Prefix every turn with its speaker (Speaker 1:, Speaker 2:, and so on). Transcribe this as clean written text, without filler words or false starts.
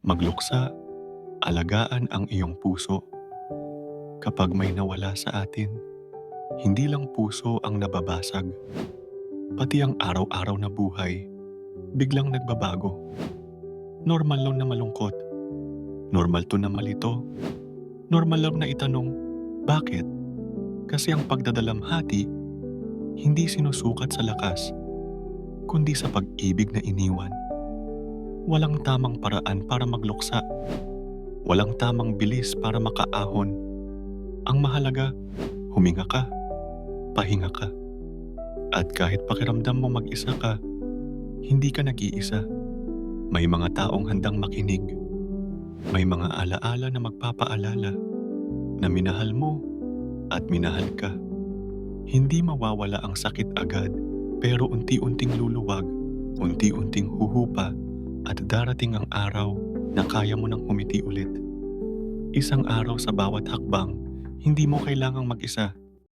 Speaker 1: Magluksa, alagaan ang iyong puso. Kapag may nawala sa atin, hindi lang puso ang nababasag, pati ang araw-araw na buhay biglang nagbabago. Normal lang na malungkot, normal to na malito, normal lang na itanong, bakit? Kasi ang pagdadalamhati hindi sinusukat sa lakas, kundi sa pag-ibig na iniwan. Walang tamang paraan para magluksa, walang tamang bilis para makaahon. Ang mahalaga, huminga ka, pahinga ka. At kahit pakiramdam mo mag-isa ka, hindi ka nag-iisa. May mga taong handang makinig. May mga alaala na magpapaalala na minahal mo at minahal ka. Hindi mawawala ang sakit agad, pero unti-unting luluwag, unti-unting huhupa, at darating ang araw na kaya mo nang humiti ulit. Isang araw sa bawat hakbang, hindi mo kailangang mag-isa.